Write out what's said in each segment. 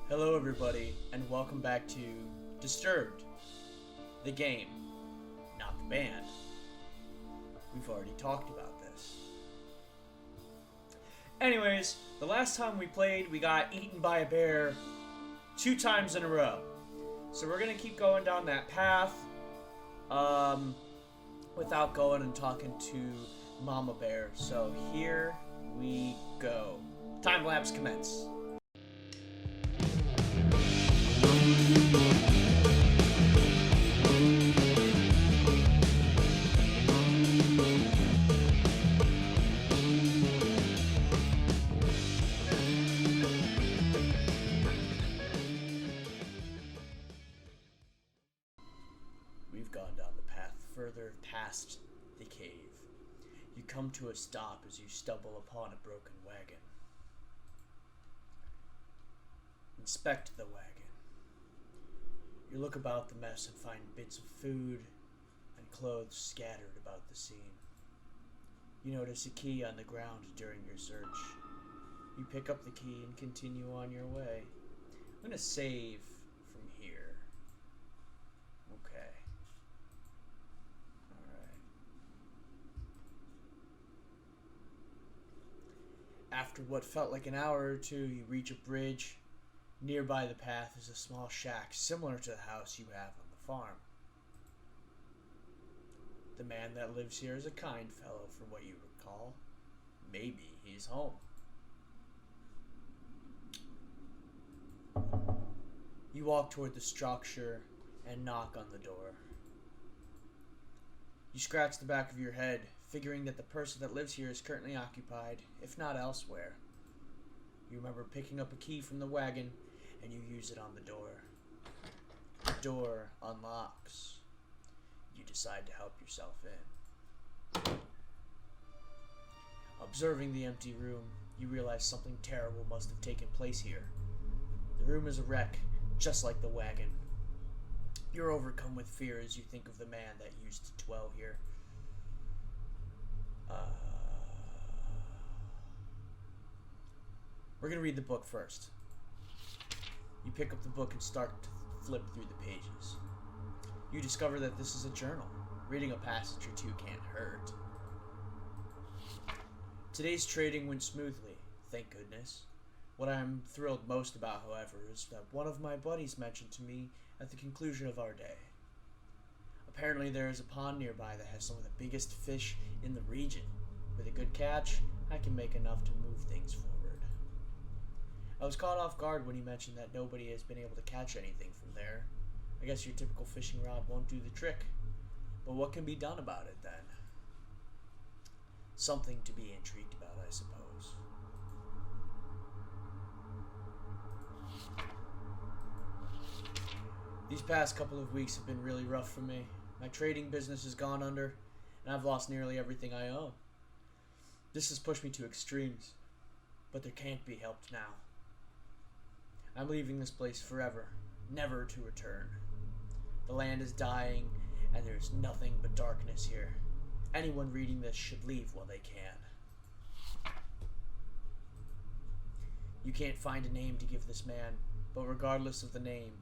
Hello everybody, and welcome back to Disturbed, the game, not the band. We've already talked about this. Anyways, the last time we played, we got eaten by a bear 2 times in a row. So we're gonna keep going down that path, without going and talking to Mama Bear. So here we go. Time lapse commence. We've gone down the path further past the cave. You come to a stop as you stumble upon a broken wagon. Inspect the wagon. You look about the mess and find bits of food and clothes scattered about the scene. You notice a key on the ground during your search. You pick up the key and continue on your way. I'm going to save from here. Okay. Alright. After what felt like an hour or two, you reach a bridge. Nearby the path is a small shack similar to the house you have on the farm. The man that lives here is a kind fellow from what you recall. Maybe he's home. You walk toward the structure and knock on the door. You scratch the back of your head, figuring that the person that lives here is currently occupied, if not elsewhere. You remember picking up a key from the wagon, and you use it on the door. The door unlocks. You decide to help yourself in. Observing the empty room, you realize something terrible must have taken place here. The room is a wreck, just like the wagon. You're overcome with fear as you think of the man that used to dwell here. We're going to read the book first. You pick up the book and start to flip through the pages. You discover that this is a journal. Reading a passage or two can't hurt. Today's trading went smoothly, thank goodness. What I'm thrilled most about, however, is that one of my buddies mentioned to me at the conclusion of our day. Apparently there is a pond nearby that has some of the biggest fish in the region. With a good catch, I can make enough to move things forward. I was caught off guard when he mentioned that nobody has been able to catch anything from there. I guess your typical fishing rod won't do the trick. But what can be done about it then? Something to be intrigued about, I suppose. These past couple of weeks have been really rough for me. My trading business has gone under, and I've lost nearly everything I own. This has pushed me to extremes, but there can't be helped now. I'm leaving this place forever, never to return. The land is dying, and there's nothing but darkness here. Anyone reading this should leave while they can. You can't find a name to give this man, but regardless of the name,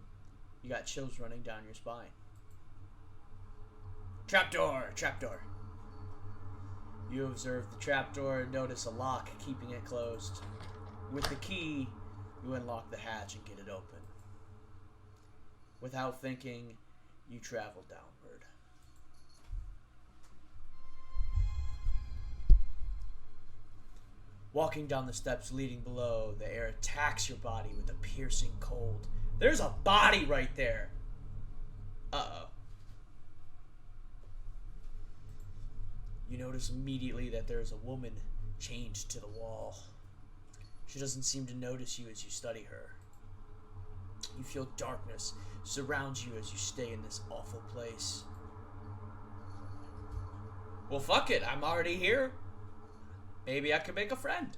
you got chills running down your spine. Trapdoor! Trapdoor! You observe the trapdoor and notice a lock keeping it closed. With the key, you unlock the hatch and get it open. Without thinking, you travel downward. Walking down the steps leading below, the air attacks your body with a piercing cold. There's a body right there! Uh-oh. You notice immediately that there is a woman chained to the wall. She doesn't seem to notice you as you study her. You feel darkness surround you as you stay in this awful place. Well, fuck it, I'm already here. Maybe I can make a friend.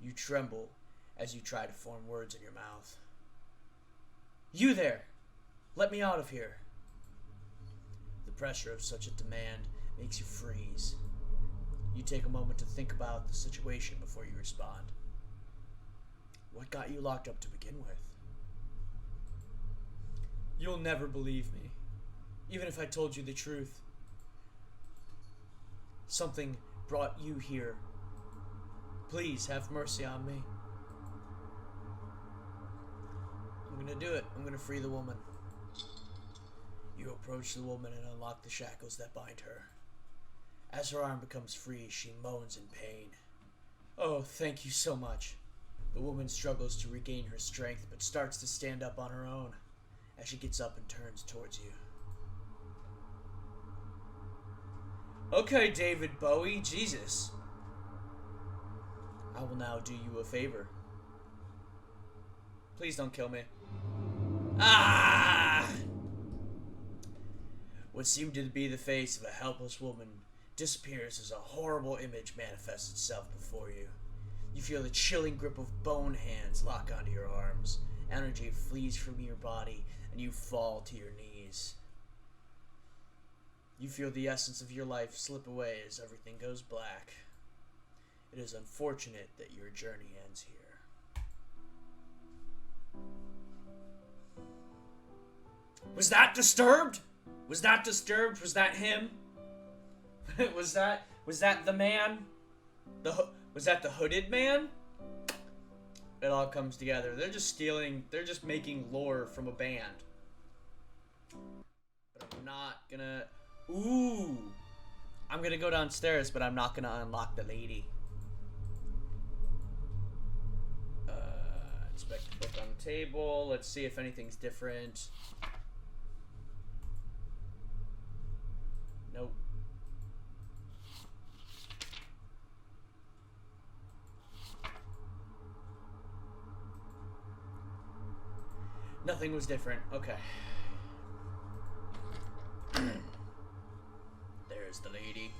You tremble as you try to form words in your mouth. You there! Let me out of here. The pressure of such a demand makes you freeze. You take a moment to think about the situation before you respond. What got you locked up to begin with? You'll never believe me, even if I told you the truth. Something brought you here. Please have mercy on me. I'm gonna do it. I'm gonna free the woman. You approach the woman and unlock the shackles that bind her. As her arm becomes free, she moans in pain. Oh, thank you so much. The woman struggles to regain her strength, but starts to stand up on her own as she gets up and turns towards you. Okay, David Bowie, Jesus. I will now do you a favor. Please don't kill me. Ah! What seemed to be the face of a helpless woman disappears as a horrible image manifests itself before you. You feel the chilling grip of bone hands lock onto your arms. Energy flees from your body, and you fall to your knees. You feel the essence of your life slip away as everything goes black. It is unfortunate that your journey ends here. Was that Disturbed? Was that Disturbed? Was that him? was that the man? Was that the hooded man? It all comes together. They're just making lore from a band. But I'm not gonna... Ooh! I'm gonna go downstairs, but I'm not gonna unlock the lady. Inspect the book on the table. Let's see if anything's different. Nope. Nothing was different. Okay. There's the lady.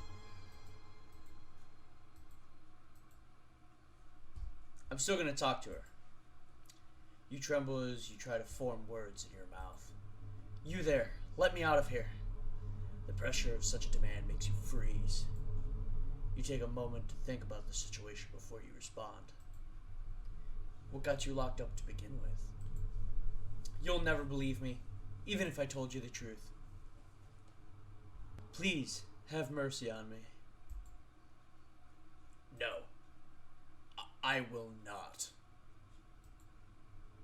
I'm still gonna talk to her. You tremble as you try to form words in your mouth. You there, let me out of here. The pressure of such a demand makes you freeze. You take a moment to think about the situation before you respond. What got you locked up to begin with? You'll never believe me, even if I told you the truth. Please, have mercy on me. No. I will not.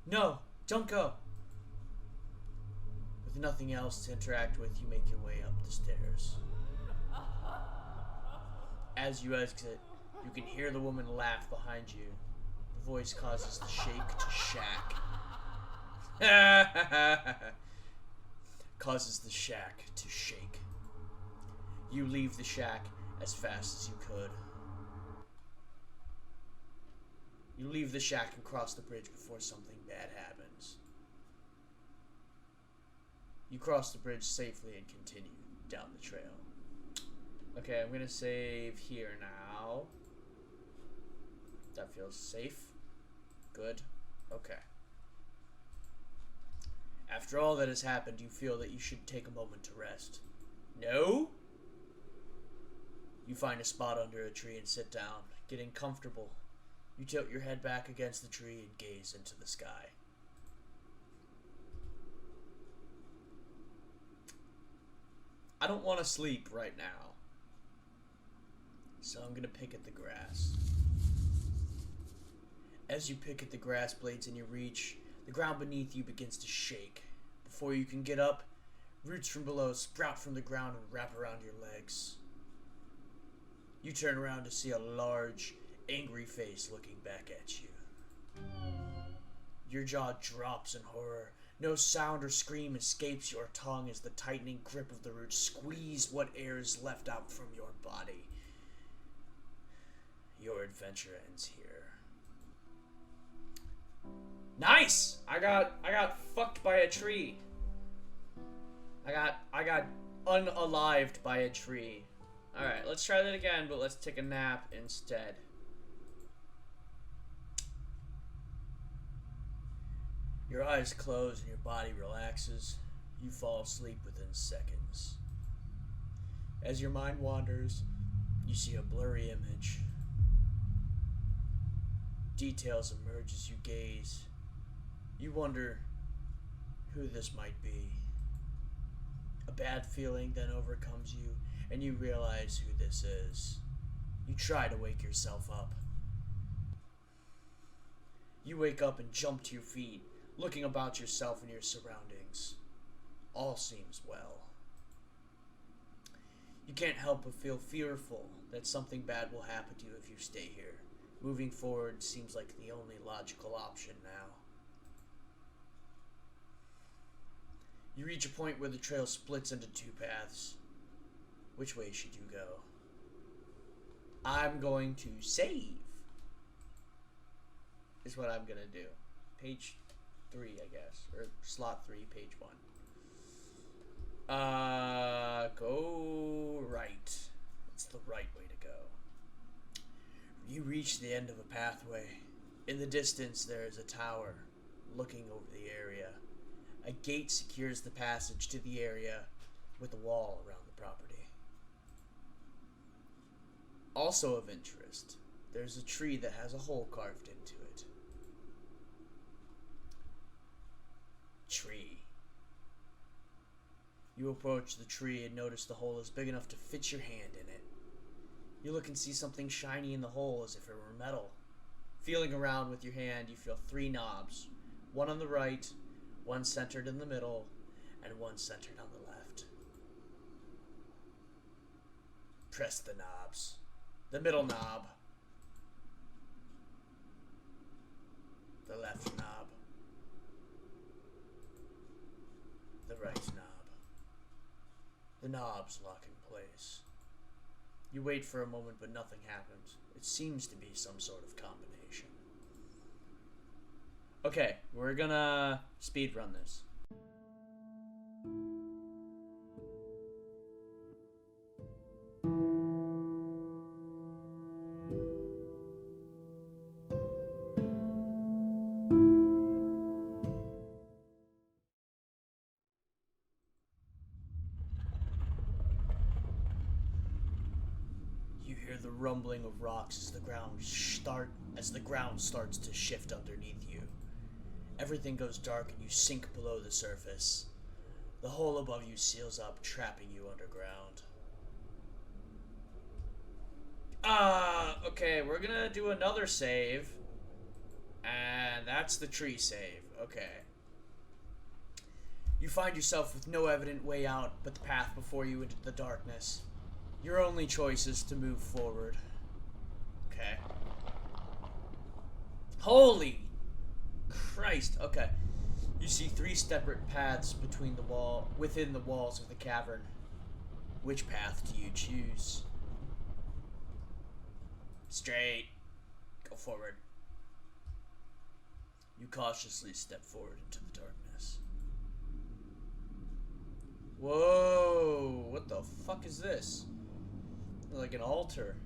No, don't go. With nothing else to interact with, you make your way up the stairs. As you exit, you can hear the woman laugh behind you. The voice causes the shake to shack. Causes the shack to shake. You leave the shack as fast as you could. You leave the shack and cross the bridge before something bad happens. You cross the bridge safely and continue down the trail. Okay, I'm gonna save here now. That feels safe. Good. Okay. After all that has happened, you feel that you should take a moment to rest. No? You find a spot under a tree and sit down, getting comfortable. You tilt your head back against the tree and gaze into the sky. I don't want to sleep right now, so I'm going to pick at the grass. As you pick at the grass blades in your reach, the ground beneath you begins to shake. Before you can get up, roots from below sprout from the ground and wrap around your legs. You turn around to see a large, angry face looking back at you. Your jaw drops in horror. No sound or scream escapes your tongue as the tightening grip of the roots squeeze what air is left out from your body. Your adventure ends here. Nice! I got fucked by a tree. I got unalived by a tree. Alright, let's try that again, but let's take a nap instead. Your eyes close and your body relaxes. You fall asleep within seconds. As your mind wanders, you see a blurry image. Details emerge as you gaze. You wonder who this might be. A bad feeling then overcomes you, and you realize who this is. You try to wake yourself up. You wake up and jump to your feet, looking about yourself and your surroundings. All seems well. You can't help but feel fearful that something bad will happen to you if you stay here. Moving forward seems like the only logical option now. You reach a point where the trail splits into two paths. Which way should you go? I'm going to save. Is what I'm going to do. Page 3, I guess. Or slot 3, page 1. Go right. It's the right way to go. You reach the end of a pathway. In the distance, there is a tower looking over the area. A gate secures the passage to the area with a wall around the property. Also of interest, there's a tree that has a hole carved into it. Tree. You approach the tree and notice the hole is big enough to fit your hand in it. You look and see something shiny in the hole as if it were metal. Feeling around with your hand, you feel 3 knobs. One on the right, one centered in the middle, and one centered on the left. Press the knobs. The middle knob. The left knob. The right knob. The knobs lock in place. You wait for a moment, but nothing happens. It seems to be some sort of combination. Okay, we're gonna speed run this. You hear the rumbling of rocks as the ground starts to shift underneath you. Everything goes dark and you sink below the surface. The hole above you seals up, trapping you underground. Okay, we're gonna do another save. And that's the tree save. Okay. You find yourself with no evident way out but the path before you into the darkness. Your only choice is to move forward. Okay. Holy Christ. Okay. You see 3 separate paths within the walls of the cavern. Which path do you choose? Straight. Go forward. You cautiously step forward into the darkness. Whoa! What the fuck is this? Like an altar.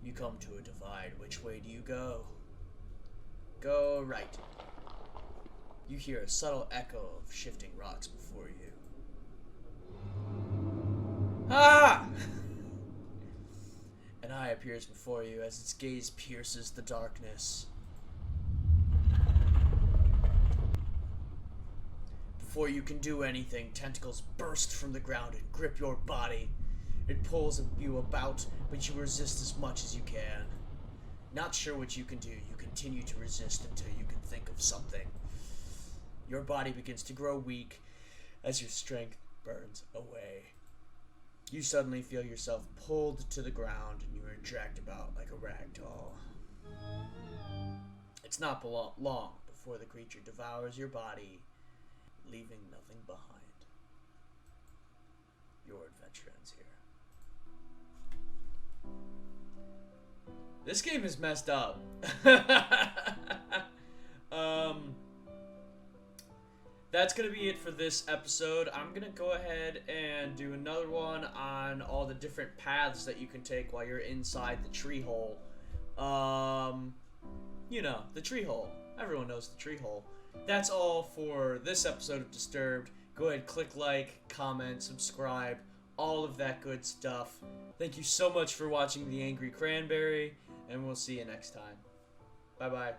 You come to a divide. Which way do you go? Go right. You hear a subtle echo of shifting rocks before you. Ah! An eye appears before you as its gaze pierces the darkness. Before you can do anything, tentacles burst from the ground and grip your body. It pulls you about, but you resist as much as you can. Not sure what you can do, you continue to resist until you can think of something. Your body begins to grow weak as your strength burns away. You suddenly feel yourself pulled to the ground and you are dragged about like a rag doll. It's not long before the creature devours your body, leaving nothing behind. Your adventure ends here. This game is messed up. That's gonna be it for this episode. I'm gonna go ahead and do another one on all the different paths that you can take while you're inside the tree hole. You know, the tree hole. Everyone knows the tree hole. That's all for this episode of Disturbed. Go ahead, click like, comment, subscribe, all of that good stuff. Thank you so much for watching the Angry Cranberry, and we'll see you next time. Bye bye.